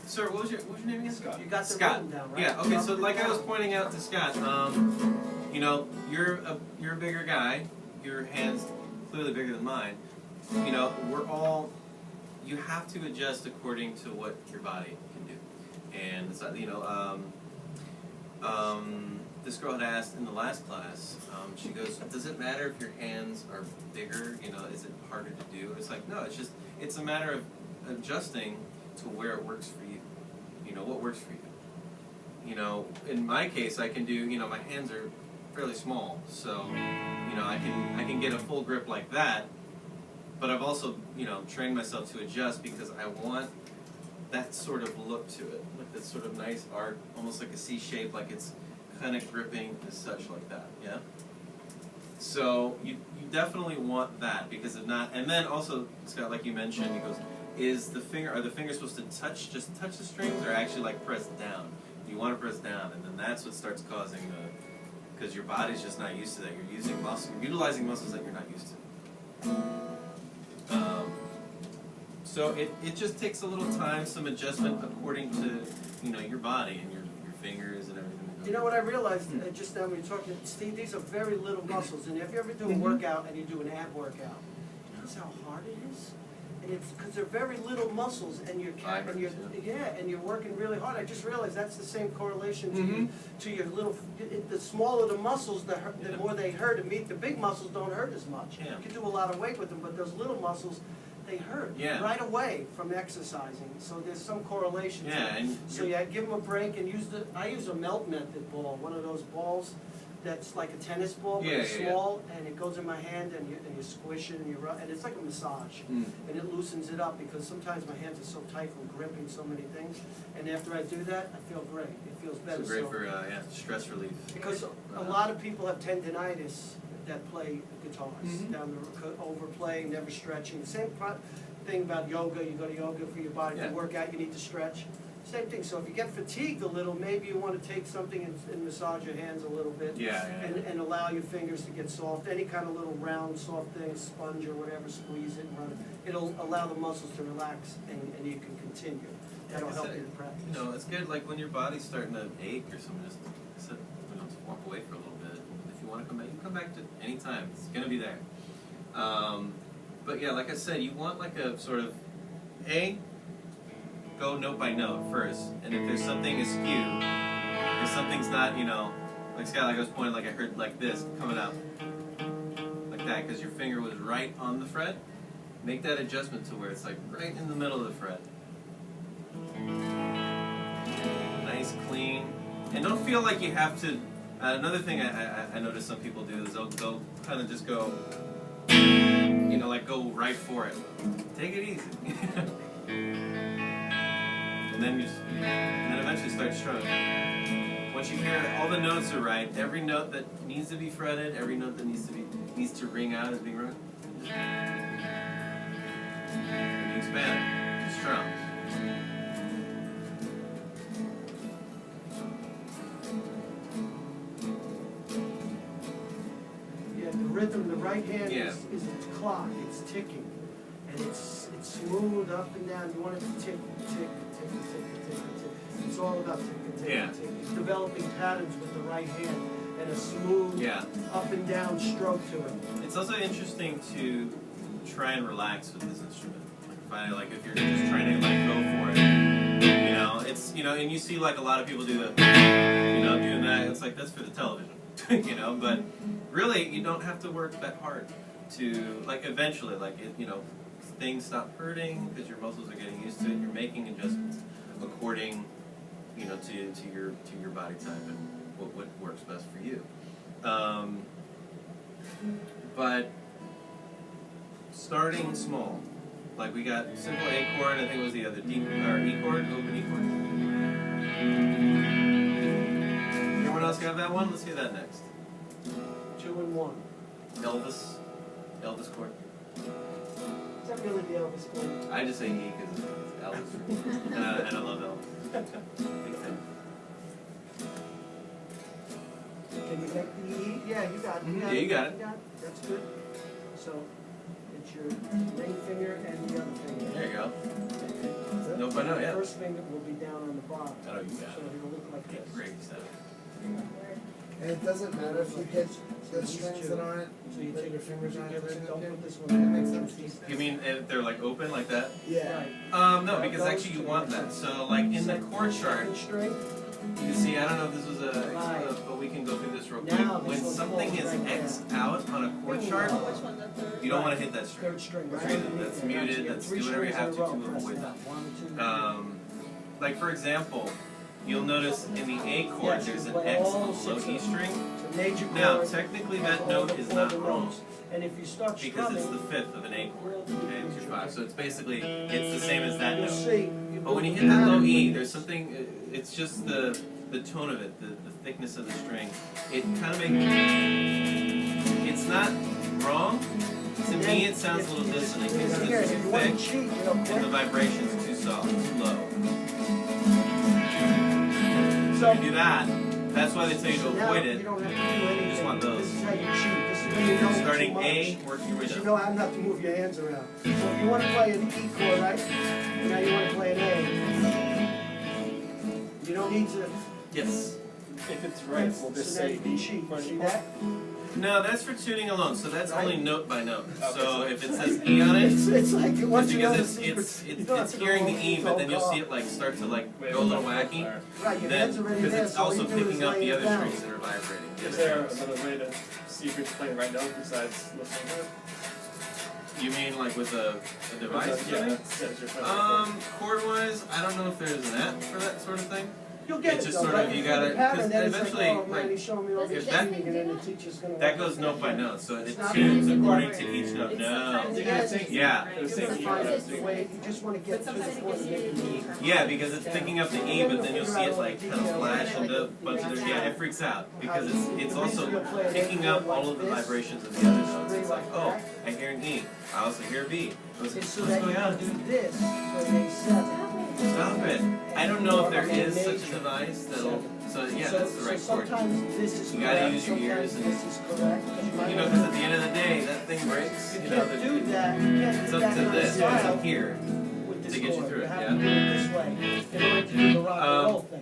Sir, what was your name again? Scott. You got the Scott. rhythm down, right? Yeah. Okay. So like I was pointing out to Scott, you know, you're a bigger guy. Your hands clearly bigger than mine. You know, we're all. You have to adjust according to what your body can do, and so, you know, this girl had asked in the last class. She goes, "Does it matter if your hands are bigger? You know, is it harder to do?" It's like, no. It's a matter of adjusting to where it works for you. You know, what works for you. You know, in my case, I can do. You know, my hands are fairly small, so you know, I can get a full grip like that. But I've also, you know, trained myself to adjust because I want that sort of look to it, like that sort of nice arc, almost like a C shape, like it's kind of gripping as such, like that. Yeah. So you definitely want that, because if not, and then also Scott, like you mentioned, he goes, are the fingers supposed to just touch the strings, or actually like press down? You want to press down, and then that's what starts causing because your body's just not used to that. You're utilizing muscles that you're not used to. So it just takes a little time, some adjustment according to, you know, your body and your fingers and everything. You know what I realized just now when we were talking, Steve, these are very little muscles, and if you ever do a workout and you do an ab workout, notice how hard it is? And it's because they're very little muscles, and you're working really hard. I just realized that's the same correlation to your little. The smaller the muscles, the more they hurt. The big muscles don't hurt as much. Yeah. You can do a lot of weight with them, but those little muscles, they hurt right away from exercising. So there's some correlation. Yeah, to it. So give them a break and I use a melt method ball, one of those balls that's like a tennis ball, but it's small, and it goes in my hand, and you squish it, and you rub, and it's like a massage, and it loosens it up, because sometimes my hands are so tight from gripping so many things, and after I do that, I feel great. It feels better. So great for stress relief. Because a lot of people have tendinitis that play guitars, overplaying, never stretching. Same thing about yoga. You go to yoga for your body to work out. You need to stretch. Same thing. So if you get fatigued a little, maybe you want to take something and massage your hands a little bit, and allow your fingers to get soft. Any kind of little round, soft thing, sponge or whatever, squeeze it and run it. It'll allow the muscles to relax, and you can continue. That'll help you to practice. You know, it's good. Like when your body's starting to ache or something, just walk away for a little bit. If you want to come back, you can come back to any time. It's gonna be there. But yeah, like I said, you want like a sort of go note by note first, and if there's something askew, if something's not, you know, like Scott, like I was pointing, like I heard like this coming out, like that, because your finger was right on the fret, make that adjustment to where it's like right in the middle of the fret. Nice, clean, and don't feel like you have to. Another thing I noticed some people do is they'll kind of just go, you know, like go right for it. Take it easy. And then eventually start strumming. Once you hear all the notes are right, every note that needs to be fretted, every note that needs to ring out is being rung. And you expand, strums. Yeah, the rhythm, the right hand is a clock. It's ticking, and it's smooth up and down. You want it to tick, tick. It's all about tick. It's developing patterns with the right hand and a smooth up and down stroke to it. It's also interesting to try and relax with this instrument. Like if you're just trying to like go for it, you know, it's, you know, and you see like a lot of people do the, you know, doing that. It's like that's for the television, you know. But really, you don't have to work that hard to like eventually, like it, you know. Things stop hurting because your muscles are getting used to it. You're making adjustments according, you know, to your body type and what works best for you. But starting small, like we got simple A chord. I think it was the other D or E chord, open E chord. Everyone else got that one? Let's get that next. 2 and 1. Elvis chord. Is that really the Elvis chord? I just say E because it's Elvis, and I love Elvis. Big fan. Can you make the E? Yeah, you got it. You got it. That's good. So it's your ring finger and the other finger. There you go. Note by note, yeah. First finger will be down on the bottom. I know you got So it. it'll look like this. Great stuff. And it doesn't matter if you hit the strings that aren't. So you take your fingers and give it, don't put this That one. makes sense. You mean if they're like open like that? Yeah. Right. No, because actually you want that. So like in the chord chart, Second string, you see, I don't know if this was Right. but we can go through this real Now quick. this When one something falls is right there. X'd out on a chord chart, Which one, the third? you don't want to hit that string. third string, right? Okay, underneath that's there. muted, So you get that's- three do whatever you strings have in a to row. Press avoid that. that. 1, 2, 3. Like for example, you'll notice in the A chord Yes, there's you an play X all on the low six E of them. string. It's a major chord. Now, technically has that all note the is four not notes. wrong And if you start because it's the strumming, fifth of an A chord. Okay, it's your 5. So it's basically, it's the same as that you'll note. see. But when you hit that low E, there's something, it's just the tone of it, the thickness of the string. It kind of makes, it's not wrong. To me, it sounds a little dissonant because it's Here, too if you want thick to cheat real and the quick. vibration's too soft, too low. So, If you do that, that's why they tell you to now avoid you it. don't have to do anything. just want those. This is how you cheat. This is when you know Starting too much. A, working your way Because you down. know how not to move your hands around. So if you want to play an E chord, right? And now you want to play an A. You don't need to. Yes. If it's right, we'll just So now say you can cheat. See that? No, that's for tuning alone, so that's Right. only note by note. Okay, So so if it says E on it, It's like once you know the because secrets, you it's don't have to go hearing the all- E, but then you'll go see it like start to like Wait, go a little wacky. Right, your Then hands already because there, it's so all also you do is picking up lay the it other down. strings that are vibrating. the Is other there strings. another way to see if you're playing right note besides listening to it? You mean like with a device or Yeah, something? that says you're playing Chord wise, I don't know if there's an app for that sort of thing. You'll get It's it just though, sort right? of, you For the gotta- pattern, 'cause then it's eventually, like, oh man, like, he's showing me all Does this it technique, just and then the do teacher's gonna. That goes note by note, so it It's not tunes music according chord. to each note. It's No. sometimes It you is. gotta Yeah. right? It was Because saying Find sometimes the it's way, you just wanna get But to the sometimes it point gives and you make it the move. Yeah, because it's picking up the E, but then you'll see it like kind of flash into a bunch of yeah, it freaks out because it's also picking up all of the vibrations of the other notes. It's like, oh, I hear an E, I also hear a B. What's It's so what's that you going can on? do this for an A7. Stop it! I don't know if there is such a device that'll. So yeah, that's the right So chord. sometimes this is You gotta correct, use your ears sometimes and- this is correct. You know, because at the end of the day, that thing breaks. You You know, can't do that, you can't it's do up that to kind of this, it's style up here. with this to get you chord. through it, have yeah. to do it this way in order to do the rock and Um, roll thing.